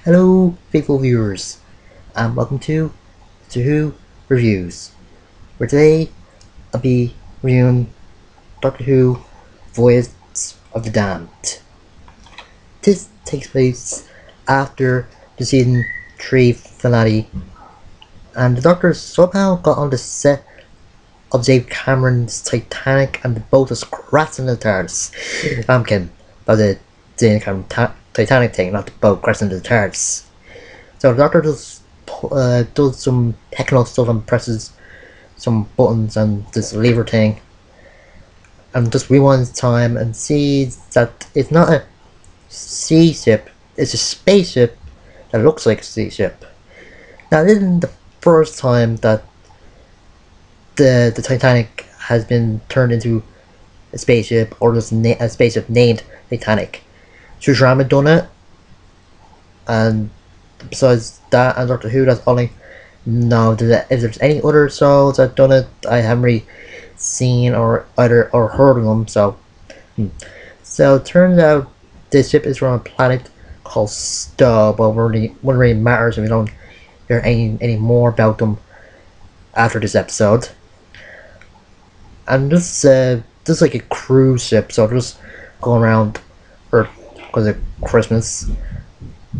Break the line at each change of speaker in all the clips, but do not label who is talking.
Hello, faithful viewers, and welcome to Mr.Who Reviews, where today I'll be reviewing Doctor Who Voyage of the Damned. This takes place after the season 3 finale, and the Doctor somehow got on the set of James Cameron's Titanic and the boat was crashing the TARDIS. I'm kidding about the James Cameron Titanic thing, not the boat crashing the TARDIS. So the Doctor does some technical stuff and presses some buttons and this lever thing, and just rewinds time and sees that it's not a sea ship, it's a spaceship that looks like a sea ship. Now this isn't the first time that the Titanic has been turned into a spaceship, or just a spaceship named Titanic. Shushrama done it, and besides that and Doctor Who, that's only. No, if there's any other shows that done it, I haven't really seen or heard of them. So it turns out this ship is from a planet called Stub, but wouldn't really matters if we don't hear any more about them after this episode. And this is like a cruise ship, so just going around Earth because of Christmas.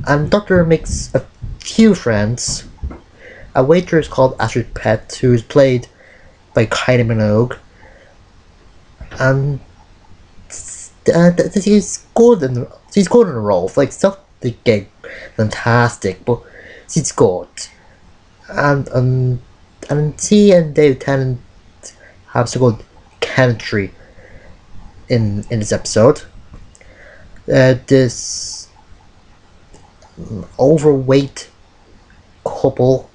And Doctor makes a few friends. A waitress called Astrid Pett, who is played by Kylie Minogue, and she's good in the role. Like, stuff they get fantastic, but she's good. And she and Dave Tennant have some good chemistry in this episode. This overweight couple,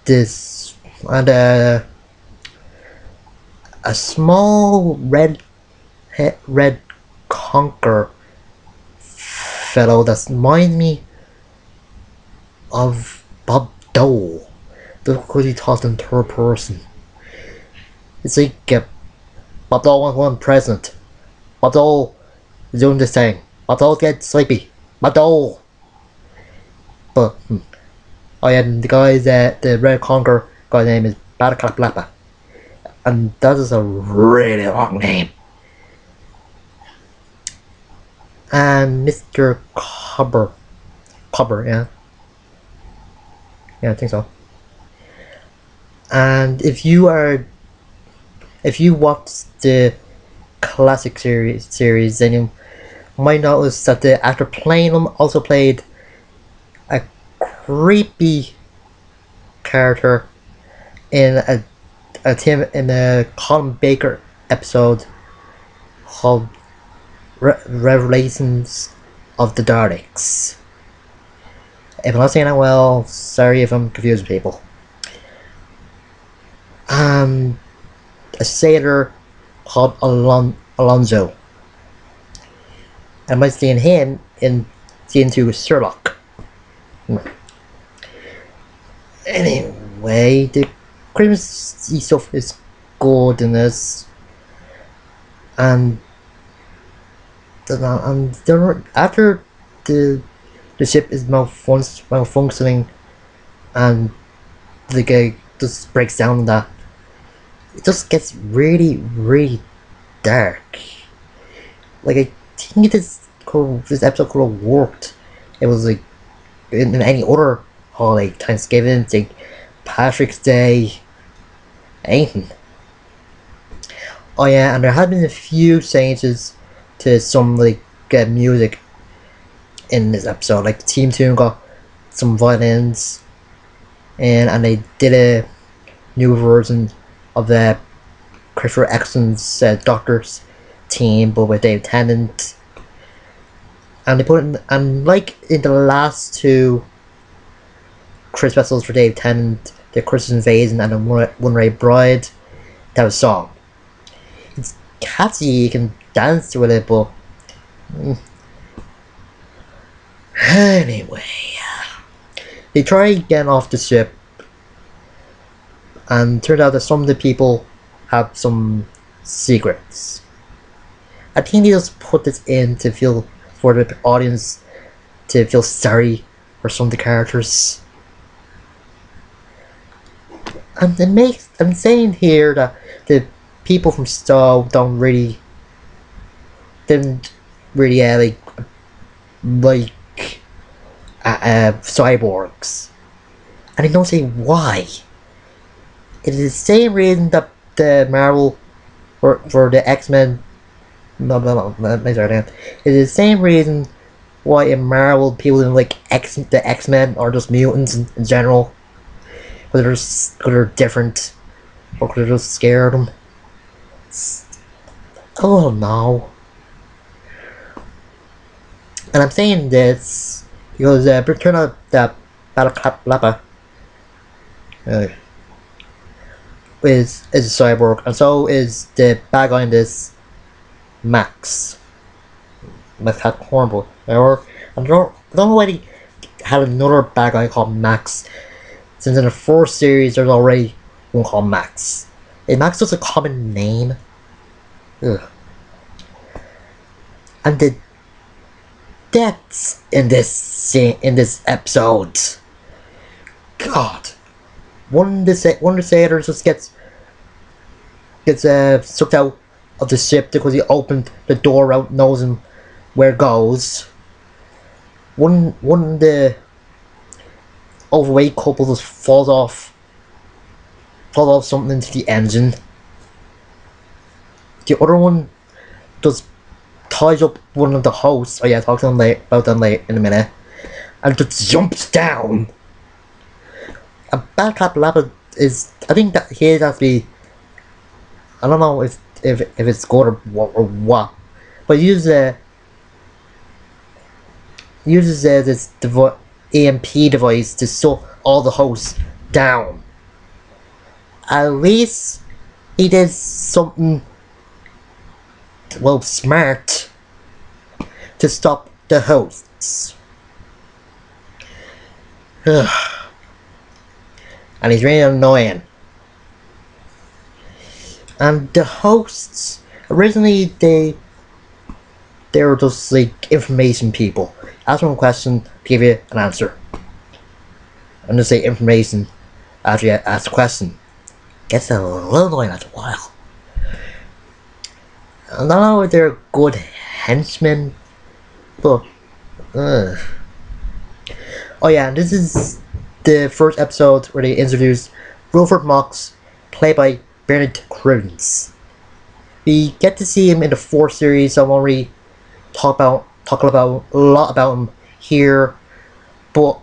and a small red conker fellow that reminds me of Bob Dole, because he talks in third person. It's like Bob Dole wants one present. Bob Dole is doing this thing. Bob Dole gets sleepy. Bob Dole. But oh yeah, the guy's the red conker guy's name is Badakalaplapa, and that is a really long name. And Mr. Cobber, yeah, I think so. And if you watch the classic series, then you might notice that the actor playing him also played a creepy character in a Colin Baker episode called Revelations of the Daleks. If I'm not saying that well, sorry if I'm confusing people. A sailor called Alonzo. I might see him in season 2 with Sherlock. Anyway, the Christmas stuff is good in this, and after the ship is malfunctioning, and the guy just breaks down on that, it just gets really dark. Like, I think this episode could have worked. It was like in any other holiday, Thanksgiving, St. Patrick's Day, anything. Oh yeah, and there have been a few changes to some music in this episode. Like the theme tune got some violins, and they did a new version of the Christopher Eccleston's Doctor's theme, but with Dave Tennant. And they put in, and like in the last two Chris specials for Dave Tennant, the Christmas Invasion and the One Ray Bride, that was song. It's catchy, you can dance with it, but anyway, they tried getting off the ship, and turned out that some of the people have some secrets. I think they just put this in to feel for the audience to feel sorry for some of the characters. And I'm saying here that the people from Stow didn't really like cyborgs, and I don't say why. It is the same reason that the Marvel for the X-Men. It is the same reason why in Marvel people didn't like the X-Men or just mutants in general. Because they're different, or because they're just scared of them. I don't know. And I'm saying this because turn out that Balaclava is a cyborg, and so is the bad guy in this, Max. Max had horrible. Or I don't know why he had another bad guy called Max. Since in the first series there's already one called Max. Is Max just a common name? Ugh. And the deaths in this scene, in this episode. God. One of the sailors just gets sucked out of the ship because he opened the door out knowing where it goes. One of the overweight couple just falls off something into the engine. The other one just ties up one of the hosts. Oh yeah, I'll talk to them about them in a minute. And just jumps down. And Balaclava is, I think that he has to be, I don't know if it's good or what, but he uses this EMP device to suck all the hosts down. At least he did something, well, smart to stop the hosts. And he's really annoying. And the hosts, originally they were just like information people. Ask them a question, give you an answer. I'm just say information after you ask the question. Gets a little annoying after a while. I don't know if they're good henchmen, but oh yeah, and this is the first episode where they introduced Wilfred Mox, played by Bernard Cribbins. We get to see him in the fourth series, so I won't really talk about a lot about him here, but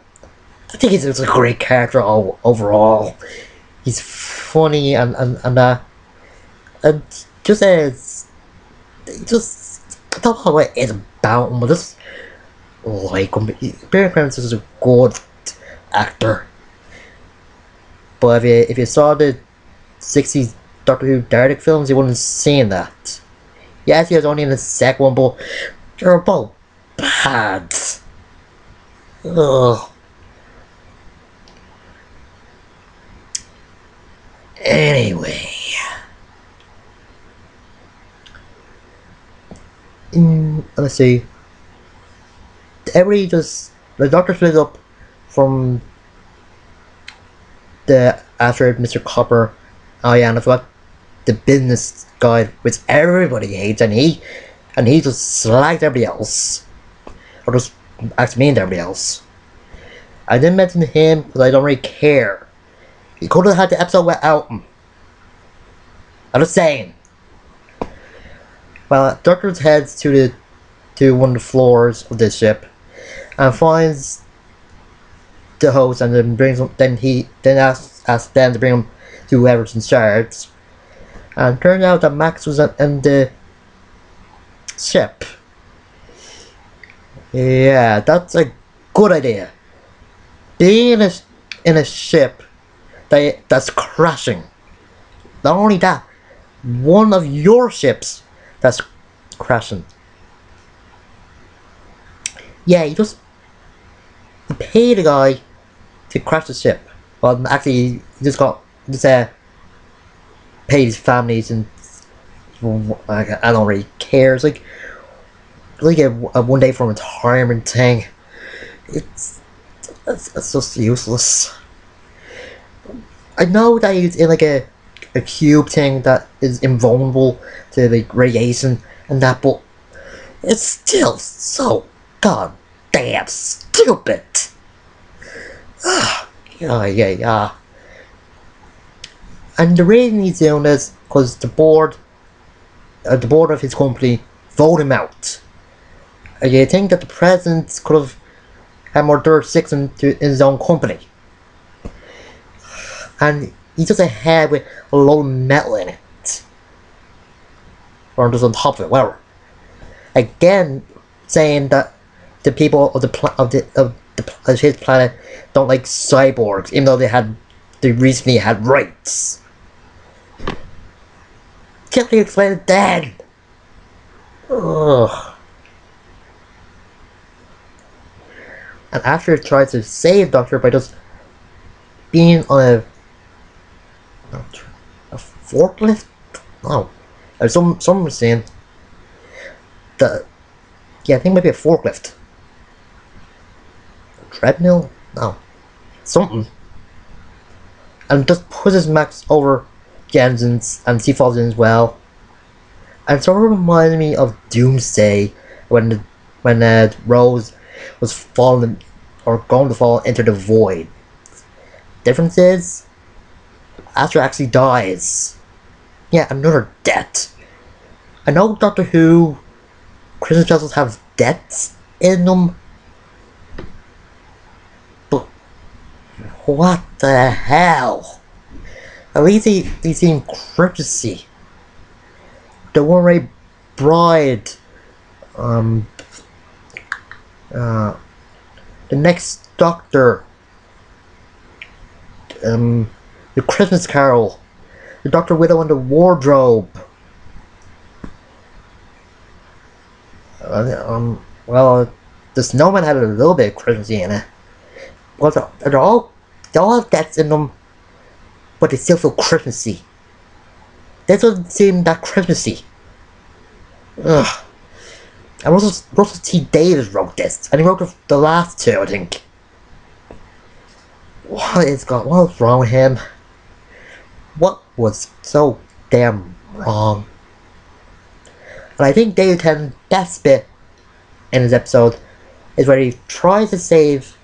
I think he's a great character overall. He's funny and just I don't know what it is about him, but just like him. Bernard Cribbins is a good actor. But if you saw the 60s Doctor Who Dalek films, you wouldn't have seen that. Yes, he was only in the second one, but they're both bad. Ugh. Anyway. Let's see. The Doctor split up from the after Mr. Copper. Oh yeah, and I forgot the business guy, which everybody hates, and he just slagged everybody else, or just actually mean to everybody else. I didn't mention him because I don't really care. He could have had the episode without him. I'm just saying. Well, Doctor heads to one of the floors of the ship and finds the host, and then asks them to bring him to whoever's in charge. And it turned out that Max was in the ship. Yeah, that's a good idea. Being in a ship that's crashing. Not only that, one of your ships that's crashing. Yeah, you pay the guy to crash the ship. Well, actually, he just paid his families, and I don't really care. It's like a one day from retirement thing. it's just useless. I know that he's in like a cube thing that is invulnerable to like radiation and that, but it's still so goddamn stupid. Yeah. And the reason he's doing this because the board of his company voted him out. You think that the president could have had more jurisdiction in his own company, and he's just a head with a load of metal in it, or just on top of it, whatever. Again, saying that the people of of his planet don't like cyborgs, even though they recently had rights. Can't really explain it then. Ugh. And after he tries to save Doctor by just being on a forklift? No. Someone was saying that, yeah, I think maybe a forklift. A treadmill? No. Something. And just puts his max over Jensen's and he falls in as well. And it sort of reminded me of Doomsday when Rose was falling or going to fall into the void. Difference is, Astra actually dies. Yeah, another death. I know Doctor Who Christmas specials have deaths in them, but what the hell? At least they seem Christmassy. The one-ray bride, the next Doctor, the Christmas Carol, the Doctor Widow and the Wardrobe. Well, the Snowman had a little bit of Christmassy in it. Well, they all have deaths in them, but they still feel Christmassy. This doesn't seem that Christmassy. Ugh. And Russell T Davies wrote this, and he wrote the last two, I think. What's wrong with him? What was so damn wrong? And I think David Tennant's best bit in this episode is where he tries to save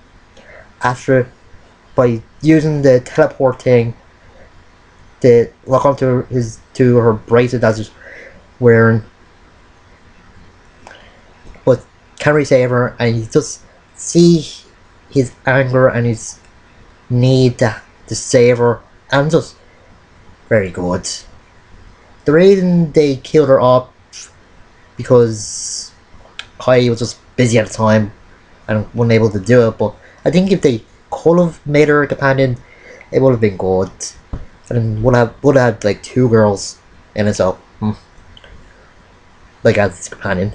Astra by using the teleport thing to lock onto her bracelet that she's wearing, but can't really save her, and you just see his anger and his need to save her, and just very good. The reason they killed her off because Kai was just busy at the time and wasn't able to do it, but I think if they could have made her a companion, it would have been good. And would have had like two girls in it, so like as a companion.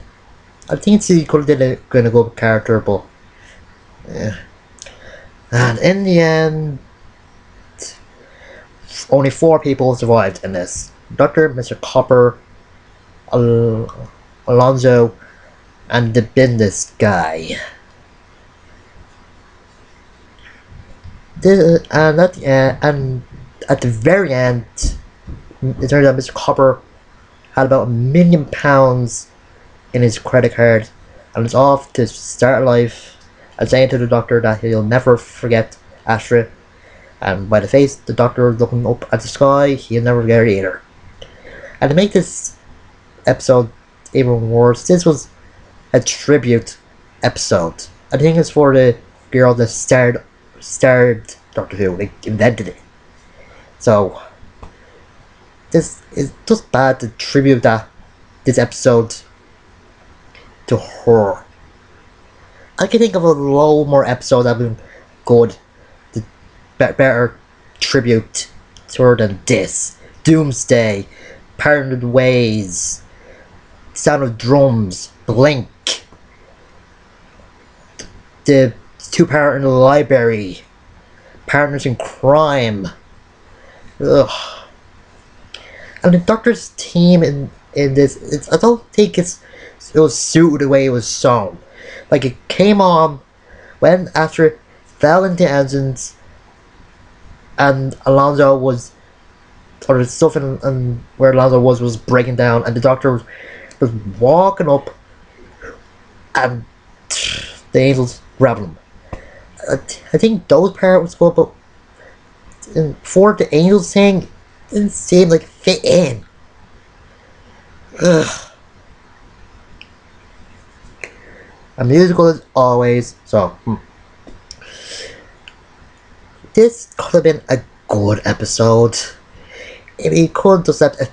I think she could have did a good character, but yeah. And in the end, only 4 people survived in this: Doctor, Mr. Copper, Alonzo, and the business guy. And at the very end, it turns out Mr. Copper had about £1 million in his credit card and is off to start life and saying to the Doctor that he'll never forget Astra, and by the face the Doctor looking up at the sky, he'll never forget it either. And to make this episode even worse, this was a tribute episode. I think it's for the girl that starred Doctor Who, like invented it. So this is just bad to tribute this episode to her. I can think of a lot more episodes that have been good, the better tribute to her than this. Doomsday, Paranoid Ways, Sound of Drums, Blink, the 2-part in the library, Partners in Crime. Ugh. And the Doctor's team in this, I don't think it was suited the way it was shown. Like, it came on when after fell into engines and Alonso was, or the stuff in where Alonso was breaking down, and the doctor was walking up, and the angels grabbing him. I think those parts was good, but for the angels thing, didn't seem like fit in. Ugh. A musical as always, so this could have been a good episode. If he could just let a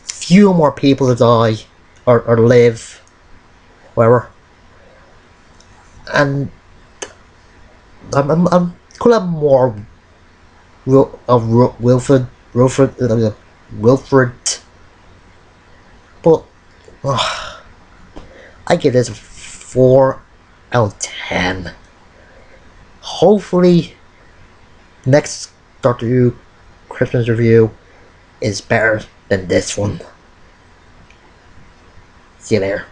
few more people die or live, whatever. And I'm could have more of Wilfred, but I give this a 4 out of 10. Hopefully, next Doctor Who Christmas review is better than this one. See you later.